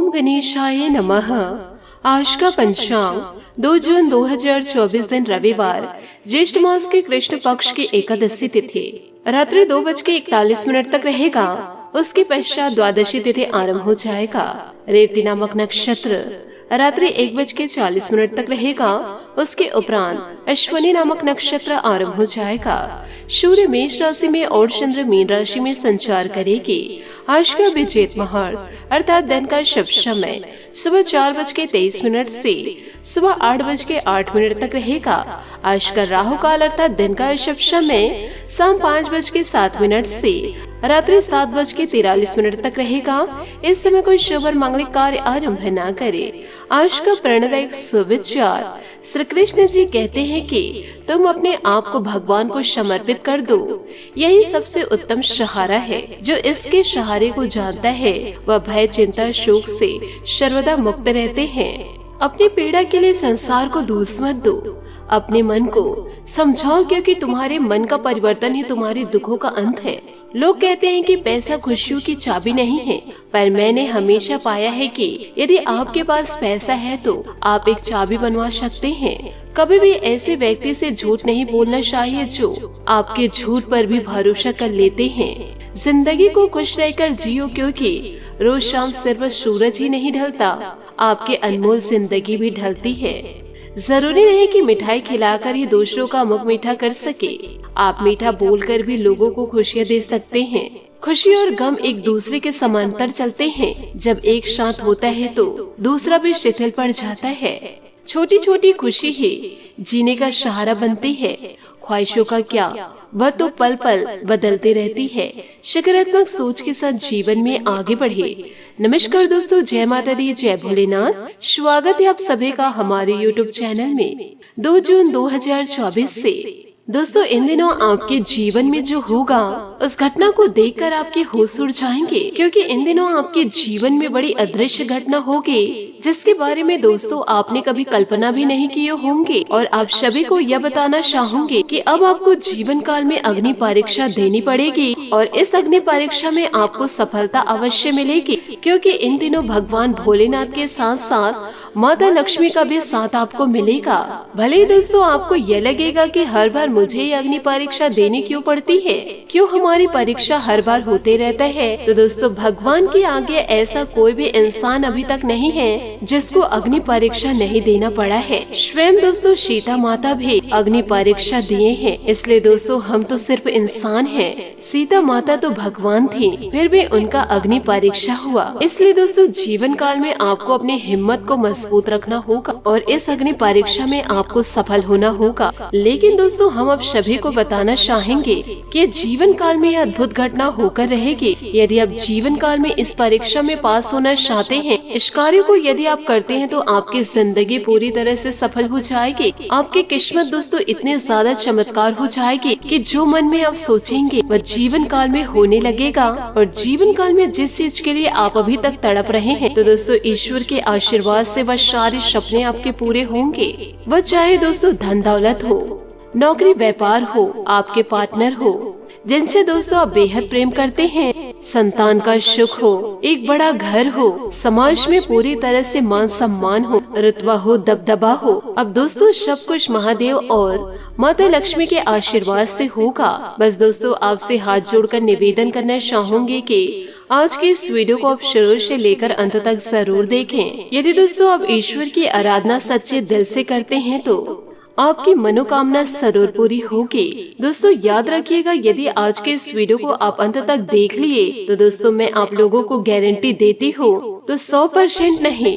ओम गणेशाय नमः। आज का पंचांग 2 जून 2024 दिन रविवार, ज्येष्ठ मास के कृष्ण पक्ष की एकादशी तिथि रात्रि 2:41 तक रहेगा। उसके पश्चात द्वादशी तिथि आरंभ हो जाएगा। रेवती नामक नक्षत्र रात्रि 1:40 तक रहेगा। उसके उपरांत अश्विनी नामक नक्षत्र आरंभ हो जाएगा। सूर्य मेष राशि में और चंद्र मीन राशि में संचार करेगी। आज का विजेत मुहूर्त अर्थात दिन का शुभ समय सुबह 4:23 से सुबह 8:08 तक रहेगा। आज का राहु काल अर्थात दिन का शुभ समय शाम 5:07 से रात्रि 7:43 तक रहेगा। इस समय कोई शुभ और मांगलिक कार्य आरंभ न करे। आज का प्रणदायक सुविचार श्री कृष्ण जी कहते हैं कि तुम अपने आप को भगवान को समर्पित कर दो। यही सबसे उत्तम सहारा है। जो इसके सहारे को जानता है वह भय चिंता शोक से सर्वदा मुक्त रहते हैं। अपनी पीड़ा के लिए संसार को दोष मत दो। अपने मन को समझाओ, क्योंकि तुम्हारे मन का परिवर्तन ही तुम्हारे दुखों का अंत है। लोग कहते हैं कि पैसा खुशियों की चाबी नहीं है, पर मैंने हमेशा पाया है कि यदि आपके पास पैसा है तो आप एक चाबी बनवा सकते हैं। कभी भी ऐसे व्यक्ति से झूठ नहीं बोलना चाहिए जो आपके झूठ पर भी भरोसा कर लेते हैं। जिंदगी को खुश रहकर जियो, क्योंकि रोज शाम सिर्फ सूरज ही नहीं ढलता, आपके अनमोल जिंदगी भी ढलती है। जरूरी नहीं कि मिठाई खिलाकर ही दूसरों का मुख मीठा कर सके। आप मीठा बोलकर भी लोगों को खुशियाँ दे सकते हैं। खुशी और गम एक दूसरे के समांतर चलते हैं। जब एक साथ होता है तो दूसरा भी शिथिल पड़ जाता है। छोटी छोटी खुशी ही जीने का सहारा बनती है। ख्वाहिशों का क्या, वह तो पल पल बदलते रहती है। सकारात्मक सोच के साथ जीवन में आगे बढ़े। नमस्कार दोस्तों, जय माता दी, जय भोलेनाथ। स्वागत है आप सभी का हमारे YouTube चैनल में। 2 जून 2024 से दोस्तों इन दिनों आपके जीवन में जो होगा उस घटना को देखकर आपके होश उड़ जाएंगे, क्योंकि इन दिनों आपके जीवन में बड़ी अदृश्य घटना होगी जिसके बारे में दोस्तों आपने कभी कल्पना भी नहीं किए होंगे। और आप सभी को यह बताना चाहूंगी कि अब आपको जीवन काल में अग्नि परीक्षा देनी पड़ेगी और इस अग्नि परीक्षा में आपको सफलता अवश्य मिलेगी, क्योंकि इन दिनों भगवान भोलेनाथ के साथ साथ माता लक्ष्मी का भी साथ आपको मिलेगा। भले ही दोस्तों आपको यह लगेगा कि हर बार मुझे ये अग्नि परीक्षा देनी क्यों पड़ती है, क्यों हमारी परीक्षा हर बार होते रहता है, तो दोस्तों भगवान के आगे ऐसा कोई भी इंसान अभी तक नहीं है जिसको अग्नि परीक्षा नहीं देना पड़ा है। स्वयं दोस्तों सीता माता भी अग्नि परीक्षा दिए हैं, इसलिए दोस्तों हम तो सिर्फ इंसान हैं। सीता माता तो भगवान थी, फिर भी उनका अग्नि परीक्षा हुआ। इसलिए दोस्तों जीवन काल में आपको अपनी हिम्मत को मजबूत रखना होगा और इस अग्नि परीक्षा में आपको सफल होना होगा। लेकिन दोस्तों हम अब सभी को बताना चाहेंगे कि जीवन काल में यह अद्भुत घटना होकर रहेगी। यदि आप जीवन काल में इस परीक्षा में पास होना चाहते हैं, इस कार्य को यदि आप करते हैं तो आपकी जिंदगी पूरी तरह से सफल हो जाएगी। आपकी किस्मत दोस्तों इतने ज्यादा चमत्कार हो जाएगी कि जो मन में आप सोचेंगे वह जीवन काल में होने लगेगा। और जीवन काल में जिस चीज के लिए आप अभी तक तड़प रहे हैं, तो दोस्तों ईश्वर के आशीर्वाद से वह सारे सपने आपके पूरे होंगे। वह चाहे दोस्तों धन दौलत हो, नौकरी व्यापार हो, आपके पार्टनर हो जिनसे दोस्तों आप बेहद प्रेम करते हैं, संतान का सुख हो, एक बड़ा घर हो, समाज में पूरी तरह से मान सम्मान हो, रुतबा हो, दबदबा हो। अब दोस्तों सब कुछ महादेव और माता लक्ष्मी के आशीर्वाद से होगा। बस दोस्तों आपसे हाथ जोड़कर निवेदन करना चाहूंगी कि आज की इस वीडियो को आप शुरू से लेकर अंत तक जरूर देखें। यदि दोस्तों आप ईश्वर की आराधना सच्चे दिल से करते हैं तो आपकी मनोकामना जरूर पूरी होगी। दोस्तों याद रखिएगा, यदि आज के इस वीडियो को आप अंत तक देख लिए तो दोस्तों मैं आप लोगों को गारंटी देती हूँ तो 100% नहीं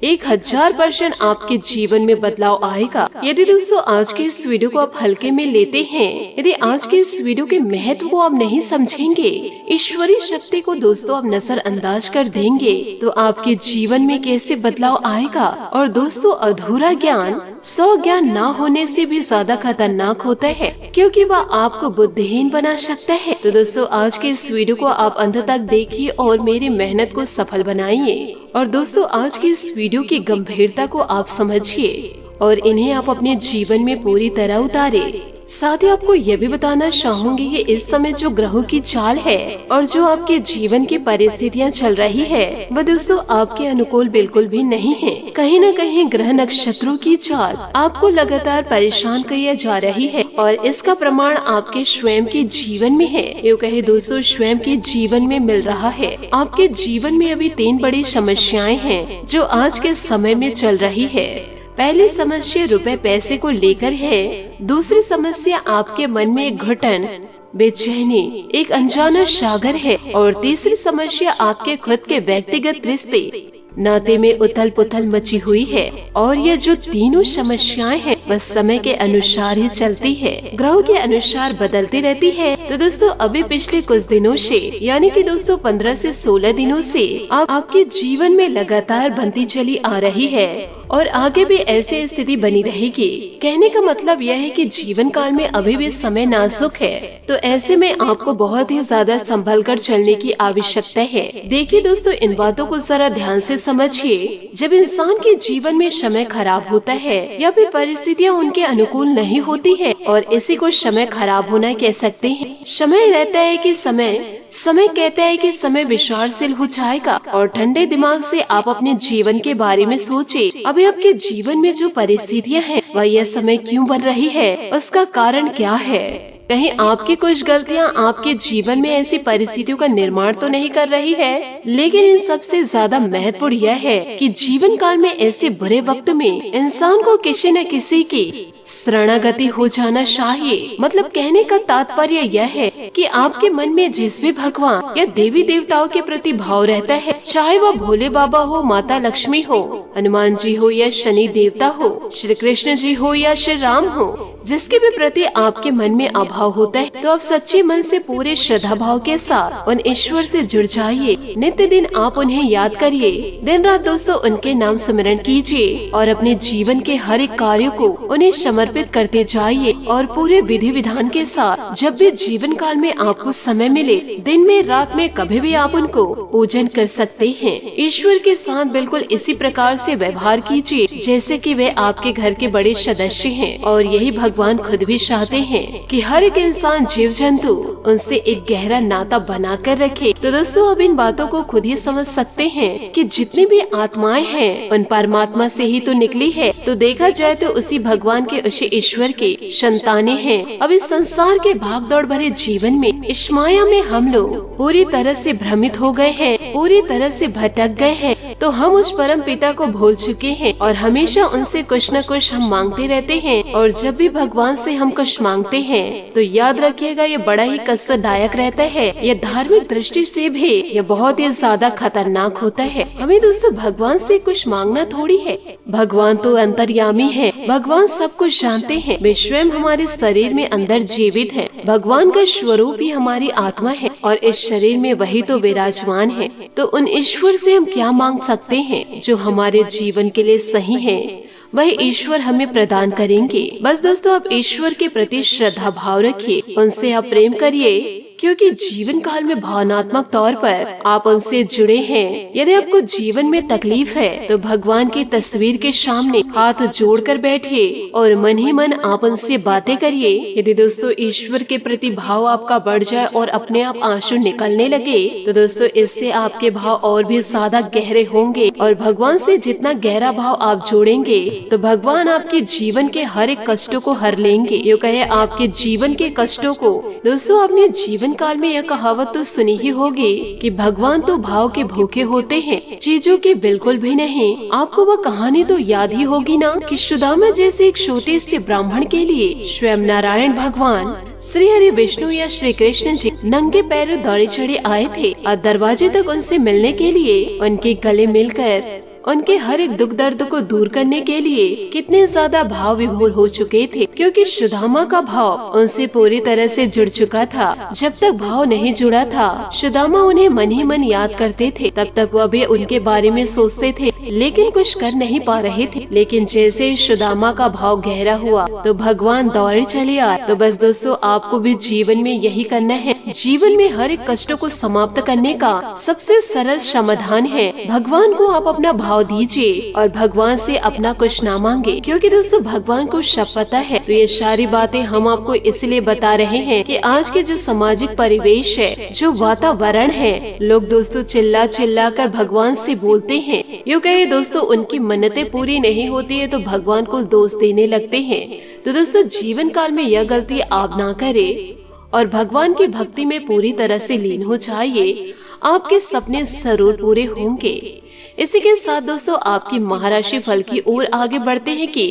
1000% आपके जीवन में बदलाव आएगा। यदि दोस्तों आज के इस वीडियो को आप हल्के में लेते हैं, यदि आज के इस वीडियो के महत्व को आप नहीं समझेंगे, ईश्वरीय शक्ति को दोस्तों आप नजरअंदाज कर देंगे, तो आपके जीवन में कैसे बदलाव आएगा। और दोस्तों अधूरा ज्ञान 100 ज्ञान ना होने से भी ज्यादा खतरनाक होता है, क्योंकि वह आपको बुद्धिहीन बना सकता है। तो दोस्तों आज के इस वीडियो को आप अंत तक देखिए और मेरी मेहनत को सफल बनाइए। और दोस्तों आज की इस वीडियो की गंभीरता को आप समझिए और इन्हें आप अपने जीवन में पूरी तरह उतारे। साथ ही आपको ये भी बताना चाहूंगी कि इस समय जो ग्रहों की चाल है और जो आपके जीवन की परिस्थितियां चल रही है वह दोस्तों आपके अनुकूल बिल्कुल भी नहीं है। कहीं न कहीं ग्रह नक्षत्रों की चाल आपको लगातार परेशान किया जा रही है और इसका प्रमाण आपके स्वयं के जीवन में है। यूँ कहे दोस्तों स्वयं के जीवन में मिल रहा है। आपके जीवन में अभी 3 बड़ी समस्याएं हैं जो आज के समय में चल रही है। पहली समस्या रुपए पैसे को लेकर है। दूसरी समस्या आपके मन में एक घुटन, बेचैनी, एक अनजाना सागर है और तीसरी समस्या आपके खुद के व्यक्तिगत रिश्ते नाते में उथल पुथल मची हुई है। और ये जो तीनों समस्याएं हैं बस समय के अनुसार ही चलती है, ग्रहों के अनुसार बदलती रहती है। तो दोस्तों अभी पिछले कुछ दिनों से यानी कि दोस्तों 15 से 16 दिनों से आपके जीवन में लगातार बनती चली आ रही है और आगे भी ऐसी स्थिति बनी रहेगी। कहने का मतलब यह है कि जीवन काल में अभी भी समय नाजुक है, तो ऐसे में आपको बहुत ही ज्यादा संभल कर चलने की आवश्यकता है। देखिए दोस्तों इन बातों को जरा ध्यान से समझिए। जब इंसान के जीवन में समय खराब होता है या फिर परिस्थितियाँ उनके अनुकूल नहीं होती है और इसी को समय खराब होना कह सकते हैं। समय रहता है कि समय कहता है कि समय विचारशील हो जाएगा और ठंडे दिमाग से आप अपने जीवन के बारे में सोचे। अभी आपके जीवन में जो परिस्थितियां हैं वह यह समय क्यों बन रही है, उसका कारण क्या है। कहीं आपकी कुछ गलतियां आपके जीवन में ऐसी परिस्थितियों का निर्माण तो नहीं कर रही है, लेकिन इन सबसे ज्यादा महत्वपूर्ण यह है कि जीवन काल में ऐसे बुरे वक्त में इंसान को किसी न किसी की शरणागति हो जाना चाहिए। मतलब कहने का तात्पर्य यह है कि आपके मन में जिस भी भगवान या देवी देवताओं के प्रति भाव रहता है, चाहे वह भोले बाबा हो, माता लक्ष्मी हो, हनुमान जी हो या शनि देवता हो, श्री कृष्ण जी हो या श्री राम हो, जिसके भी प्रति आपके मन में अभाव होता है तो आप सच्चे मन से पूरे श्रद्धा भाव के साथ उन ईश्वर से जुड़ जाइए। नित्य दिन आप उन्हें याद करिए, दिन रात दोस्तों उनके नाम स्मरण कीजिए और अपने जीवन के हर एक कार्य को उन्हें समर्पित करते जाइए। और पूरे विधि विधान के साथ जब भी जीवन काल में आपको समय मिले, दिन में रात में कभी भी आप उनको पूजन कर सकते हैं। ईश्वर के साथ बिल्कुल इसी प्रकार से व्यवहार कीजिए जैसे कि वे आपके घर के बड़े सदस्य हैं और यही भगवान खुद भी चाहते हैं कि हर एक इंसान जीव जंतु उनसे एक गहरा नाता बना कर रखे। तो दोस्तों अब इन बातों को खुद ही समझ सकते हैं कि जितनी भी आत्माएं हैं उन परमात्मा से ही तो निकली है। तो देखा जाए तो उसी भगवान के उसी ईश्वर के संतानें हैं। अब इस संसार के भागदौड़ भरे जीवन में इस माया में हम लोग पूरी तरह से भ्रमित हो गए हैं, पूरी तरह से भटक गए हैं। तो हम उस परम पिता को भूल चुके हैं और हमेशा उनसे कुछ न कुछ हम मांगते रहते हैं। और जब भी भगवान से हम कुछ मांगते हैं तो याद रखिएगा ये बड़ा ही कष्टदायक रहता है। ये धार्मिक दृष्टि से भी ये बहुत ही ज्यादा खतरनाक होता है। हमें दोस्तों भगवान से कुछ मांगना थोड़ी है, भगवान तो अंतर्यामी है, भगवान सब कुछ जानते हैं। वे स्वयं हमारे शरीर में अंदर जीवित है। भगवान का स्वरूप ही हमारी आत्मा है और इस शरीर में वही तो विराजमान है। तो उन ईश्वर से हम क्या मांग सकते हैं जो हमारे जीवन के लिए सही है, वही ईश्वर हमें प्रदान करेंगे। बस दोस्तों आप ईश्वर के प्रति श्रद्धा भाव रखिए, उनसे आप प्रेम करिए, क्योंकि जीवन काल में भावनात्मक तौर पर आप उनसे जुड़े हैं। यदि आपको जीवन में तकलीफ है तो भगवान की तस्वीर के सामने हाथ जोड़कर बैठिए और मन ही मन आप उनसे बातें करिए। यदि दोस्तों ईश्वर के प्रति भाव आपका बढ़ जाए और अपने आप आंसू निकलने लगे तो दोस्तों इससे आपके भाव और भी ज्यादा गहरे होंगे और भगवान से जितना गहरा भाव आप जोड़ेंगे तो भगवान आपके जीवन के हर एक कष्टों को हर लेंगे। यूँ कहे आपके जीवन के कष्टों को। दोस्तों अपने जीवन काल में यह कहावत तो सुनी ही होगी कि भगवान तो भाव के भूखे होते हैं, चीजों के बिल्कुल भी नहीं। आपको वह कहानी तो याद ही होगी ना कि सुदामा जैसे एक छोटे से ब्राह्मण के लिए स्वयं नारायण भगवान श्री हरि विष्णु या श्री कृष्ण जी नंगे पैरों दौड़े चढ़े आए थे और दरवाजे तक उनसे मिलने के लिए उनके गले मिलकर उनके हर एक दुख दर्द को दूर करने के लिए कितने ज्यादा भाव विभोर हो चुके थे, क्योंकि सुदामा का भाव उनसे पूरी तरह से जुड़ चुका था। जब तक भाव नहीं जुड़ा था सुदामा उन्हें मन ही मन याद करते थे, तब तक वह भी उनके बारे में सोचते थे लेकिन कुछ कर नहीं पा रहे थे। लेकिन जैसे सुदामा का भाव गहरा हुआ तो भगवान दौड़े चले आए। तो बस दोस्तों आपको भी जीवन में यही करना है। जीवन में हर एक कष्टों को समाप्त करने का सबसे सरल समाधान है भगवान को आप अपना भाव भाव दीजिए और भगवान से अपना कुछ ना मांगे, क्योंकि दोस्तों भगवान को सब पता है। तो ये सारी बातें हम आपको इसलिए बता रहे हैं कि आज के जो सामाजिक परिवेश है, जो वातावरण है, लोग दोस्तों चिल्ला चिल्ला कर भगवान से बोलते हैं। यूँ कहे दोस्तों उनकी मन्नतें पूरी नहीं होती है तो भगवान को दोष देने लगते हैं। तो दोस्तों जीवन काल में यह गलती आप ना करें और भगवान की भक्ति में पूरी तरह से लीन हो जाइए। आपके सपने जरूर पूरे होंगे। इसी के साथ दोस्तों आपकी महाराशि फल की ओर आगे बढ़ते हैं कि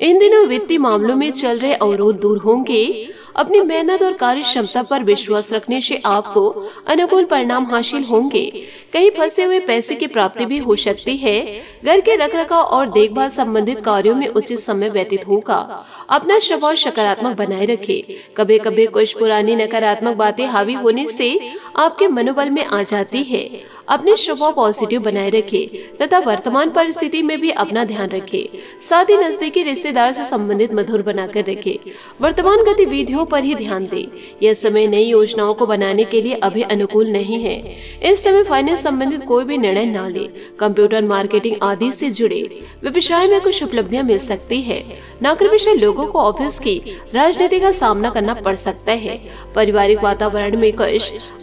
इन दिनों वित्तीय मामलों में चल रहे अवरोध दूर होंगे। अपनी मेहनत और कार्य क्षमता पर विश्वास रखने से आपको अनुकूल परिणाम हासिल होंगे। कहीं फंसे हुए पैसे की प्राप्ति भी हो सकती है। घर के रखरखाव और देखभाल संबंधित कार्यों में उचित समय व्यतीत होगा। अपना स्वभाव सकारात्मक बनाए रखें। कभी कभी कुछ पुरानी नकारात्मक बातें हावी होने से आपके मनोबल में आ जाती है। अपने स्वभाव पॉजिटिव बनाए रखें तथा वर्तमान परिस्थिति में भी अपना ध्यान रखें। साथ ही नजदीकी रिश्तेदार से संबंधित मधुर बनाकर रखें। वर्तमान गतिविधियों पर ही ध्यान दें। यह समय नई योजनाओं को बनाने के लिए अभी अनुकूल नहीं है। इस समय फाइनेंस संबंधित कोई भी निर्णय न ले। कंप्यूटर मार्केटिंग आदि से जुड़े व्यवसाय में कुछ उपलब्धियां मिल सकती है। नौकरी पेशा लोगों को ऑफिस की राजनीति का सामना करना पड़ सकता है। पारिवारिक वातावरण में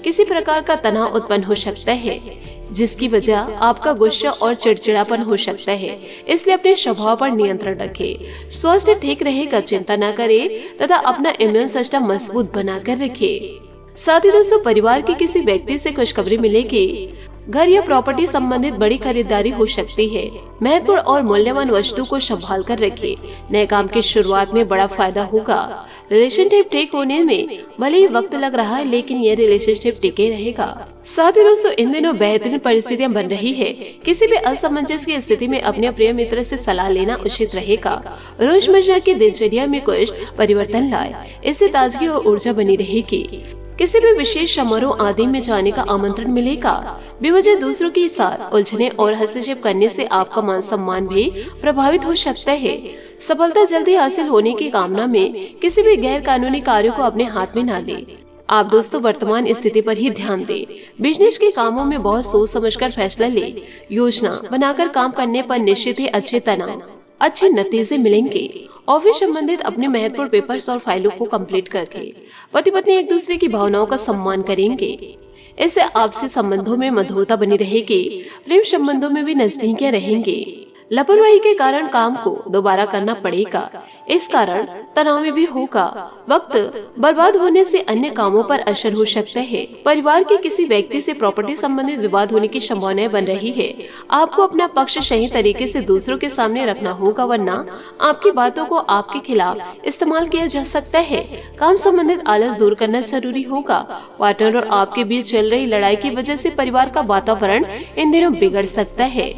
किसी प्रकार का तनाव उत्पन्न हो सकता है, जिसकी वजह आपका गुस्सा और चिड़चिड़ापन हो सकता है। इसलिए अपने स्वभाव पर नियंत्रण रखें। स्वास्थ्य ठीक रहेगा, चिंता न करें तथा अपना इम्यून सिस्टम मजबूत बनाकर रखें। साथ ही दोस्तों परिवार के किसी व्यक्ति से खुशखबरी मिलेगी। घर या प्रॉपर्टी संबंधित बड़ी खरीदारी हो सकती है। महत्वपूर्ण और मूल्यवान वस्तु को संभाल कर रखें। नए काम की शुरुआत में बड़ा फायदा होगा। रिलेशनशिप ठीक होने में भले ही वक्त लग रहा है, लेकिन ये रिलेशनशिप टिके रहेगा। साथ ही दोस्तों इन दिनों बेहतरीन परिस्थितियां बन रही है। किसी भी असमंजस की स्थिति में अपने प्रिय मित्र से सलाह लेना उचित रहेगा। रोजमर्रा की दिनचर्या में कुछ परिवर्तन लाए, इससे ताजगी और ऊर्जा बनी रहेगी। किसी भी विशेष समारोह आदि में जाने का आमंत्रण मिलेगा। बेवजह दूसरों के साथ उलझने और हस्तक्षेप करने से आपका मान सम्मान भी प्रभावित हो सकता है। सफलता जल्दी हासिल होने की कामना में किसी भी गैर कानूनी कार्यों को अपने हाथ में न ले। आप दोस्तों वर्तमान स्थिति पर ही ध्यान दें। बिजनेस के कामों में बहुत सोच समझकर फैसला ले। योजना बनाकर काम करने पर निश्चित ही अच्छे नतीजे मिलेंगे। ऑफिस संबंधित अपने महत्वपूर्ण पेपर्स और फाइलों को कंप्लीट करके पति पत्नी एक दूसरे की भावनाओं का सम्मान करेंगे। इससे आपसी संबंधों में मधुरता बनी रहेगी। प्रेम संबंधों में भी नजदीकियां रहेंगी। लापरवाही के कारण काम को दोबारा करना पड़ेगा। इस कारण तनाव में भी होगा। वक्त बर्बाद होने से अन्य कामों पर असर हो सकता है। परिवार के किसी व्यक्ति से प्रॉपर्टी संबंधित विवाद होने की संभावनाएं बन रही है। आपको अपना पक्ष सही तरीके से दूसरों के सामने रखना होगा, वरना आपकी बातों को आपके खिलाफ इस्तेमाल किया जा सकता है। काम संबंधित आलस दूर करना जरूरी होगा। पार्टनर और आपके बीच चल रही लड़ाई की वजह से परिवार का वातावरण इन दिनों बिगड़ सकता है।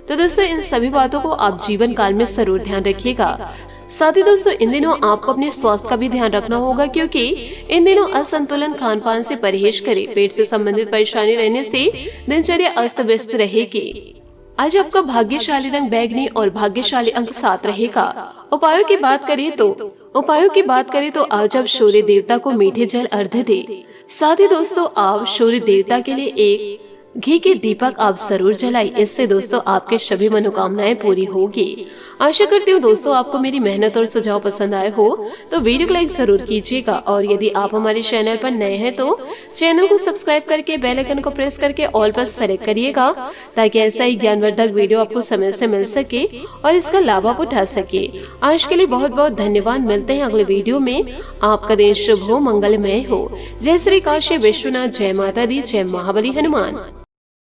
तो दोस्तों इन सभी बातों को आप जीवन काल में जरूर ध्यान रखिएगा। साथ ही दोस्तों इन दिनों आपको अपने स्वास्थ्य का भी ध्यान रखना होगा, क्योंकि इन दिनों असंतुलन खान पान से परहेज करें। पेट से संबंधित परेशानी रहने से दिनचर्या अस्त व्यस्त रहेगी। आज आपका भाग्यशाली रंग बैंगनी और भाग्यशाली अंक 7 रहेगा। उपायों की बात करें तो आज आप सूर्य देवता को मीठे जल अर्घ्य दे। साथ ही दोस्तों आप सूर्य देवता के लिए एक घी के दीपक आप जरूर जलाइए। इससे दोस्तों आपके सभी मनोकामनाएं पूरी होगी। आशा करती हूँ दोस्तों आपको मेरी मेहनत और सुझाव पसंद आए हो तो वीडियो को लाइक जरूर कीजिएगा। और यदि आप हमारे चैनल पर नए हैं तो चैनल को सब्सक्राइब करके बेल आइकन को प्रेस करके ऑल पर सेलेक्ट करिएगा, ताकि ऐसा ही ज्ञानवर्धक वीडियो आपको समय से मिल सके और इसका लाभ आप उठा सके। आज के लिए बहुत बहुत धन्यवाद। मिलते हैं अगले वीडियो में। आपका दिन शुभ हो, मंगलमय हो। जय श्री काशी विश्वनाथ, जय माता दी, जय महाबली हनुमान।